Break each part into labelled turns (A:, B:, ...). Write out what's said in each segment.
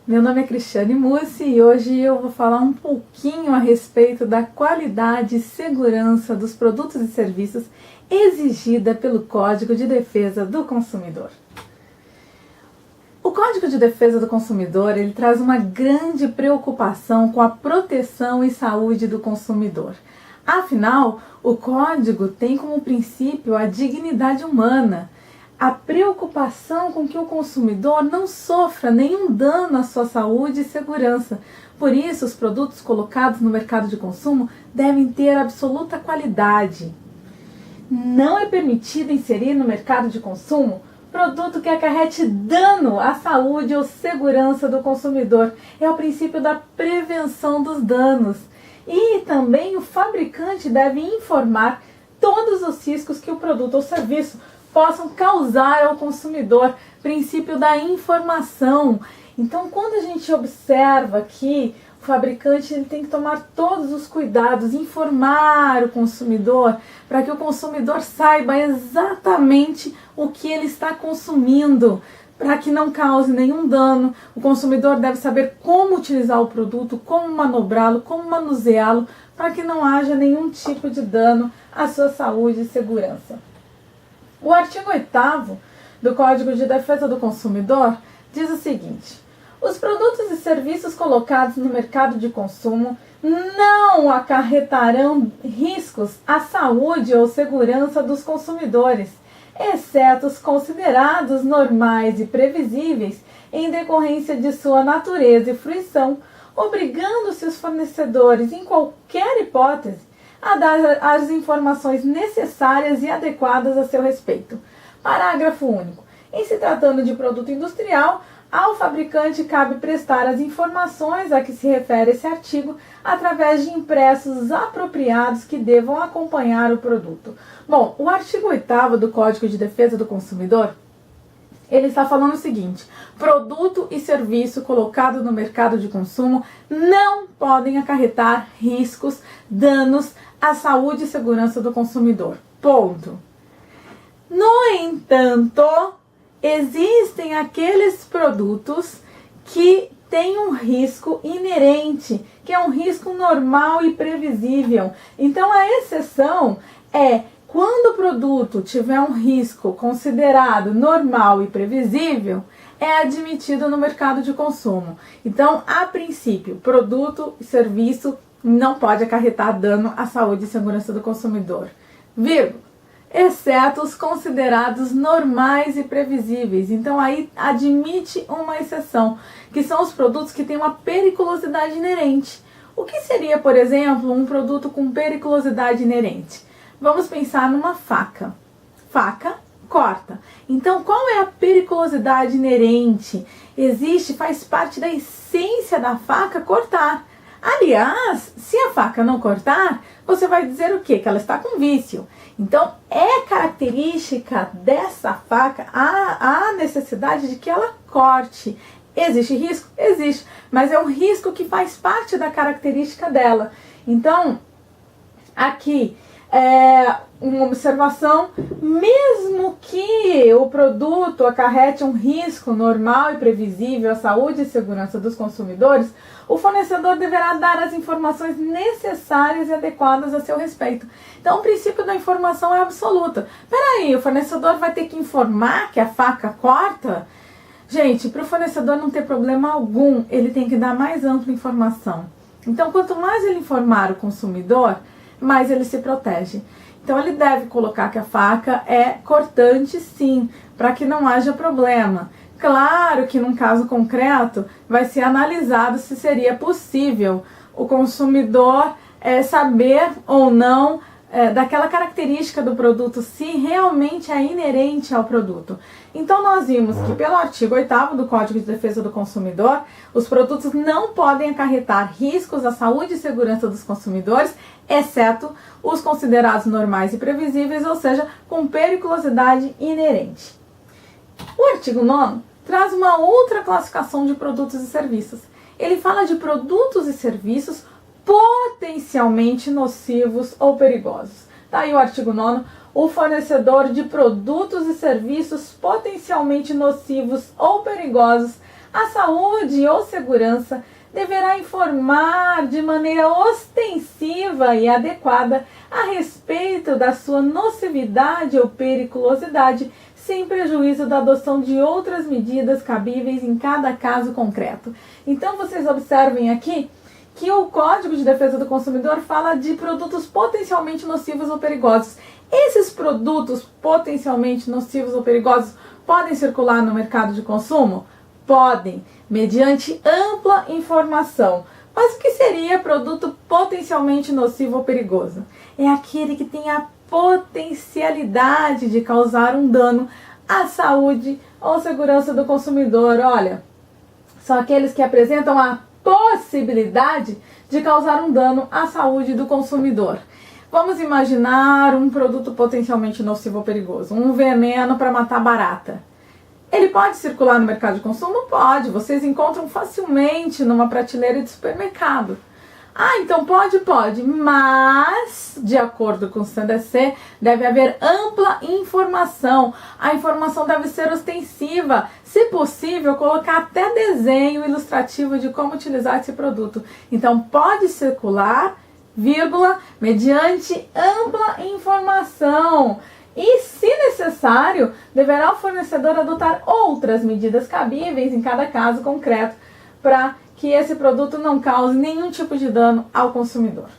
A: Meu nome é Cristiane Mussi e hoje eu vou falar um pouquinho a respeito da qualidade e segurança dos produtos e serviços exigida pelo Código de Defesa do Consumidor. O Código de Defesa do Consumidor ele traz uma grande preocupação com a proteção e saúde do consumidor. Afinal, o Código tem como princípio a dignidade humana, a preocupação com que o consumidor não sofra nenhum dano à sua saúde e segurança. Por isso, os produtos colocados no mercado de consumo devem ter absoluta qualidade. Não é permitido inserir no mercado de consumo produto que acarrete dano à saúde ou segurança do consumidor. É o princípio da prevenção dos danos. E também o fabricante deve informar todos os riscos que o produto ou serviço possam causar ao consumidor, princípio da informação. Então, quando a gente observa que o fabricante ele tem que tomar todos os cuidados, informar o consumidor, para que o consumidor saiba exatamente o que ele está consumindo, para que não cause nenhum dano. O consumidor deve saber como utilizar o produto, como manobrá-lo, como manuseá-lo, para que não haja nenhum tipo de dano à sua saúde e segurança. O artigo 8º do Código de Defesa do Consumidor diz o seguinte: os produtos e serviços colocados no mercado de consumo não acarretarão riscos à saúde ou segurança dos consumidores, exceto os considerados normais e previsíveis em decorrência de sua natureza e fruição, obrigando-se os fornecedores, em qualquer hipótese, a dar as informações necessárias e adequadas a seu respeito. Parágrafo único. Em se tratando de produto industrial, ao fabricante cabe prestar as informações a que se refere esse artigo através de impressos apropriados que devam acompanhar o produto. Bom, o artigo 8º do Código de Defesa do Consumidor, ele está falando o seguinte: produto e serviço colocado no mercado de consumo não podem acarretar riscos, danos à saúde e segurança do consumidor. Ponto. No entanto, existem aqueles produtos que têm um risco inerente, que é um risco normal e previsível. Então, a exceção é quando o produto tiver um risco considerado normal e previsível, é admitido no mercado de consumo. Então, a princípio, produto e serviço não pode acarretar dano à saúde e segurança do consumidor, exceto os considerados normais e previsíveis. Então, aí admite uma exceção, que são os produtos que têm uma periculosidade inerente. O que seria, por exemplo, um produto com periculosidade inerente? Vamos pensar numa faca. Faca corta. Então, qual é a periculosidade inerente? Existe, faz parte da essência da faca cortar. Aliás, se a faca não cortar, você vai dizer o quê? Que ela está com vício. Então, é característica dessa faca a necessidade de que ela corte. Existe risco? Existe, mas é um risco que faz parte da característica dela. Então, aqui uma observação: mesmo que o produto acarrete um risco normal e previsível à saúde e segurança dos consumidores, o fornecedor deverá dar as informações necessárias e adequadas a seu respeito. Então, o princípio da informação é absoluta. Peraí, o fornecedor vai ter que informar que a faca corta? Gente, para o fornecedor não ter problema algum, ele tem que dar mais ampla informação. Então, quanto mais ele informar o consumidor, mais ele se protege. Então, ele deve colocar que a faca é cortante, sim, para que não haja problema. Claro que num caso concreto vai ser analisado se seria possível o consumidor saber ou não daquela característica do produto, se realmente é inerente ao produto. Então, nós vimos que pelo artigo 8º do Código de Defesa do Consumidor, os produtos não podem acarretar riscos à saúde e segurança dos consumidores, exceto os considerados normais e previsíveis, ou seja, com periculosidade inerente. O artigo 9º traz uma outra classificação de produtos e serviços. Ele fala de produtos e serviços potencialmente nocivos ou perigosos. Tá aí o artigo 9º, o fornecedor de produtos e serviços potencialmente nocivos ou perigosos a saúde ou segurança deverá informar de maneira ostensiva e adequada a respeito da sua nocividade ou periculosidade, sem prejuízo da adoção de outras medidas cabíveis em cada caso concreto. Então, vocês observem aqui que o Código de Defesa do Consumidor fala de produtos potencialmente nocivos ou perigosos. Esses produtos potencialmente nocivos ou perigosos podem circular no mercado de consumo? Podem, mediante ampla informação. Mas o que seria produto potencialmente nocivo ou perigoso? É aquele que tem a potencialidade de causar um dano à saúde ou segurança do consumidor. Olha, são aqueles que apresentam a possibilidade de causar um dano à saúde do consumidor. Vamos imaginar um produto potencialmente nocivo ou perigoso, um veneno para matar barata. Ele pode circular no mercado de consumo? Pode. Vocês encontram facilmente numa prateleira de supermercado. Ah, então pode, mas, de acordo com o CDC, deve haver ampla informação. A informação deve ser ostensiva, se possível, colocar até desenho ilustrativo de como utilizar esse produto. Então, pode circular, vírgula, mediante ampla informação. E, se necessário, deverá o fornecedor adotar outras medidas cabíveis em cada caso concreto para que esse produto não cause nenhum tipo de dano ao consumidor.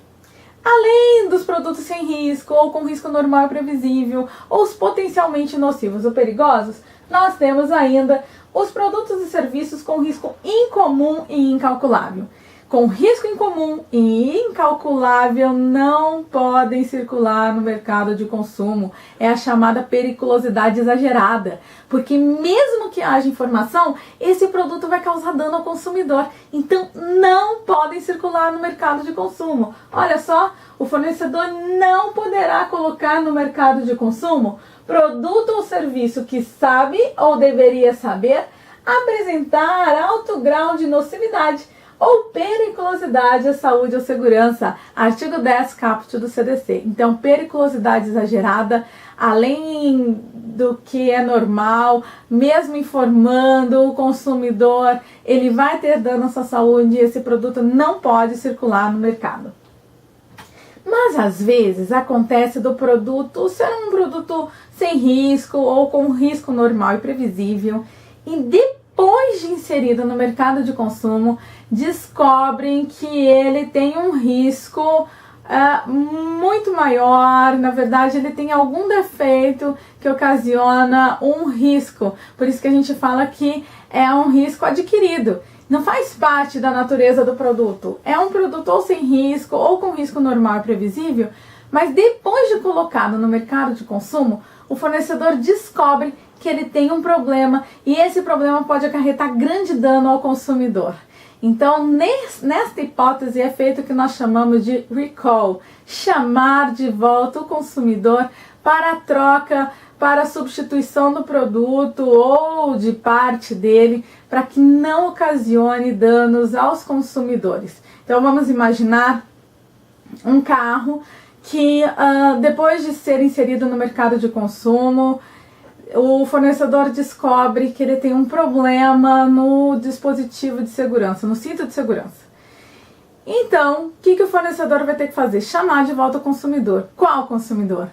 A: Além dos produtos sem risco ou com risco normal e previsível, ou os potencialmente nocivos ou perigosos, nós temos ainda os produtos e serviços com risco incomum e incalculável. Com risco incomum e incalculável não podem circular no mercado de consumo. É a chamada periculosidade exagerada, porque mesmo que haja informação, esse produto vai causar dano ao consumidor. Então não podem circular no mercado de consumo. Olha só, o fornecedor não poderá colocar no mercado de consumo produto ou serviço que sabe ou deveria saber apresentar alto grau de nocividade ou periculosidade à saúde ou segurança, artigo 10 caput do CDC. Então, periculosidade exagerada, além do que é normal, mesmo informando o consumidor, ele vai ter dano à sua saúde e esse produto não pode circular no mercado. Mas, às vezes, acontece do produto ser um produto sem risco ou com risco normal e previsível, e depois de inserido no mercado de consumo, descobrem que ele tem um risco muito maior. Na verdade, ele tem algum defeito que ocasiona um risco. Por isso que a gente fala que é um risco adquirido. Não faz parte da natureza do produto. É um produto ou sem risco ou com risco normal e previsível, mas depois de colocado no mercado de consumo, o fornecedor descobre que ele tem um problema e esse problema pode acarretar grande dano ao consumidor. Então, nesta hipótese é feito o que nós chamamos de recall, chamar de volta o consumidor para a troca, para a substituição do produto ou de parte dele, para que não ocasione danos aos consumidores. Então, vamos imaginar um carro que depois de ser inserido no mercado de consumo, o fornecedor descobre que ele tem um problema no dispositivo de segurança, no cinto de segurança. Então, o que o fornecedor vai ter que fazer? Chamar de volta o consumidor. Qual consumidor?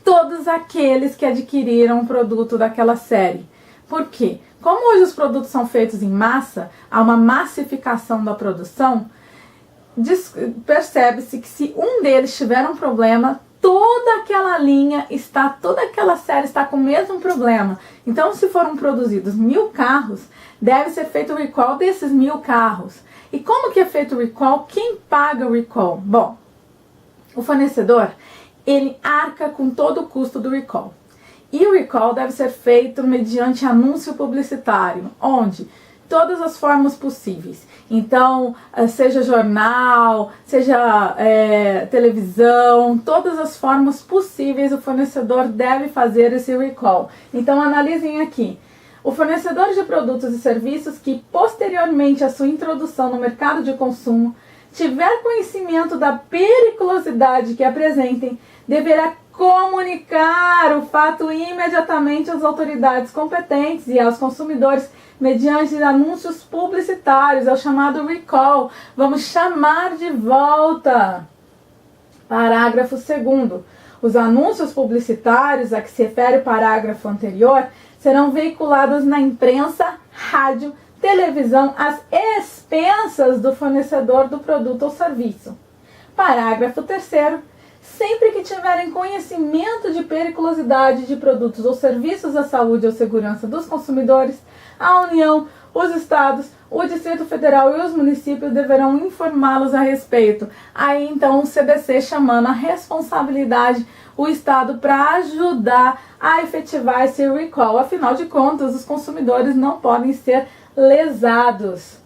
A: Todos aqueles que adquiriram um produto daquela série. Por quê? Como hoje os produtos são feitos em massa, há uma massificação da produção, percebe-se que se um deles tiver um problema, toda aquela linha toda aquela série está com o mesmo problema. Então, se foram produzidos 1000 carros, deve ser feito o recall desses 1000 carros. E como que é feito o recall? Quem paga o recall? Bom, o fornecedor, ele arca com todo o custo do recall. E o recall deve ser feito mediante anúncio publicitário, onde todas as formas possíveis. Então, seja jornal, seja televisão, todas as formas possíveis o fornecedor deve fazer esse recall. Então, analisem aqui. O fornecedor de produtos e serviços que, posteriormente à sua introdução no mercado de consumo, tiver conhecimento da periculosidade que apresentem, deverá comunicar o fato imediatamente às autoridades competentes e aos consumidores mediante anúncios publicitários, é o chamado recall. Vamos chamar de volta. Parágrafo 2º. Os anúncios publicitários a que se refere o parágrafo anterior serão veiculados na imprensa, rádio, televisão, às expensas do fornecedor do produto ou serviço. Parágrafo 3º. Sempre que tiverem conhecimento de periculosidade de produtos ou serviços à saúde ou segurança dos consumidores, a União, os Estados, o Distrito Federal e os municípios deverão informá-los a respeito. Aí então o CDC chamando a responsabilidade o Estado para ajudar a efetivar esse recall. Afinal de contas, os consumidores não podem ser lesados.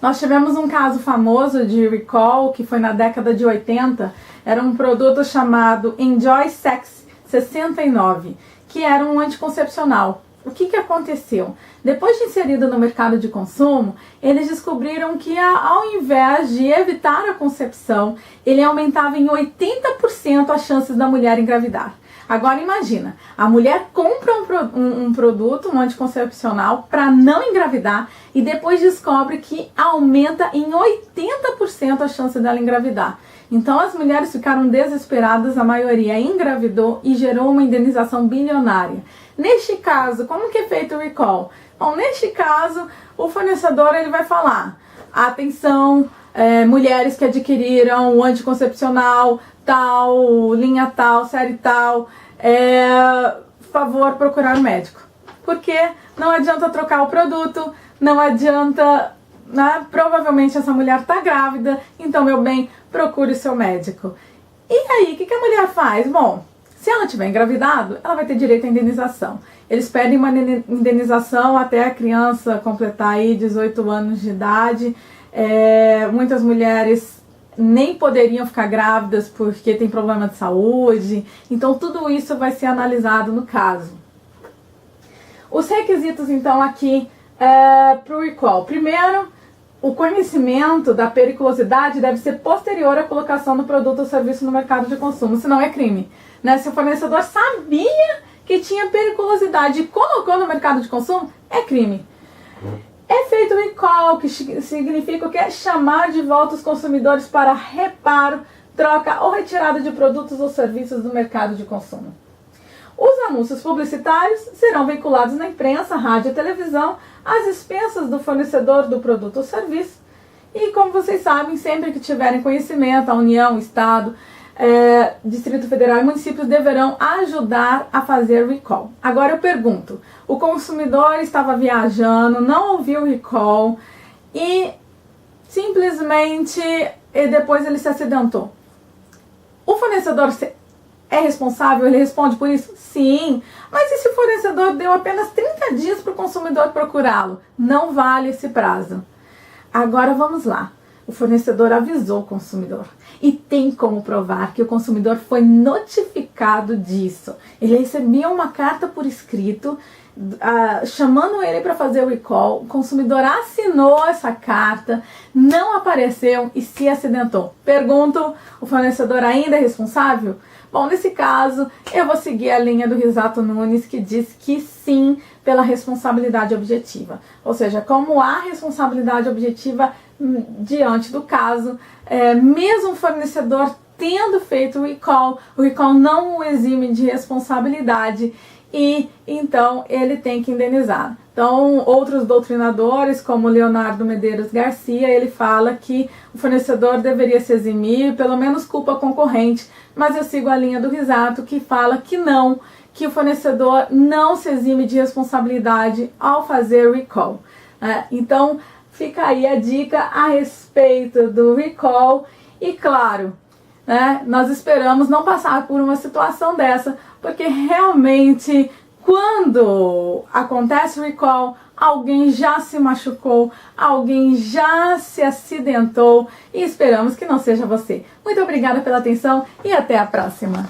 A: Nós tivemos um caso famoso de recall que foi na década de 80, era um produto chamado Enjoy Sex 69, que era um anticoncepcional. O que aconteceu? Depois de inserido no mercado de consumo, eles descobriram que ao invés de evitar a concepção, ele aumentava em 80% as chances da mulher engravidar. Agora imagina, a mulher compra um produto, um anticoncepcional, para não engravidar e depois descobre que aumenta em 80% a chance dela engravidar. Então as mulheres ficaram desesperadas, a maioria engravidou e gerou uma indenização bilionária. Neste caso, como que é feito o recall? Bom, neste caso, o fornecedor ele vai falar: atenção, mulheres que adquiriram o anticoncepcional tal, linha tal, série tal, favor procurar um médico. Porque não adianta trocar o produto, não adianta, né? Provavelmente essa mulher está grávida, então, meu bem, procure o seu médico. E aí, o que a mulher faz? Bom, se ela tiver engravidado, ela vai ter direito à indenização. Eles pedem uma indenização até a criança completar aí 18 anos de idade. Muitas mulheres nem poderiam ficar grávidas porque tem problema de saúde. Então tudo isso vai ser analisado no caso. Os requisitos então aqui para o recall. Primeiro, o conhecimento da periculosidade deve ser posterior à colocação do produto ou serviço no mercado de consumo, senão é crime. Se o fornecedor sabia que tinha periculosidade e colocou no mercado de consumo, é crime. É feito recall, que significa o que? Chamar de volta os consumidores para reparo, troca ou retirada de produtos ou serviços do mercado de consumo. Os anúncios publicitários serão veiculados na imprensa, rádio e televisão, às expensas do fornecedor do produto ou serviço. E como vocês sabem, sempre que tiverem conhecimento, a União, o Estado, Distrito Federal e municípios deverão ajudar a fazer recall. Agora eu pergunto, o consumidor estava viajando, não ouviu o recall e simplesmente depois ele se acidentou. O fornecedor é responsável? Ele responde por isso? Sim. Mas e se o fornecedor deu apenas 30 dias para o consumidor procurá-lo? Não vale esse prazo. Agora vamos lá. O fornecedor avisou o consumidor e tem como provar que o consumidor foi notificado disso. Ele recebeu uma carta por escrito chamando ele para fazer o recall. O consumidor assinou essa carta, não apareceu e se acidentou. Pergunto, o fornecedor ainda é responsável? Bom, nesse caso, eu vou seguir a linha do Risato Nunes, que diz que sim, pela responsabilidade objetiva. Ou seja, como há responsabilidade objetiva diante do caso, mesmo o fornecedor tendo feito o recall não o exime de responsabilidade e então ele tem que indenizar. Então, outros doutrinadores, como Leonardo Medeiros Garcia, ele fala que o fornecedor deveria se eximir, pelo menos culpa concorrente, mas eu sigo a linha do Risato, que fala que não, que o fornecedor não se exime de responsabilidade ao fazer recall. Então, fica aí a dica a respeito do recall e, claro, nós esperamos não passar por uma situação dessa, porque realmente quando acontece o recall, alguém já se machucou, alguém já se acidentou e esperamos que não seja você. Muito obrigada pela atenção e até a próxima!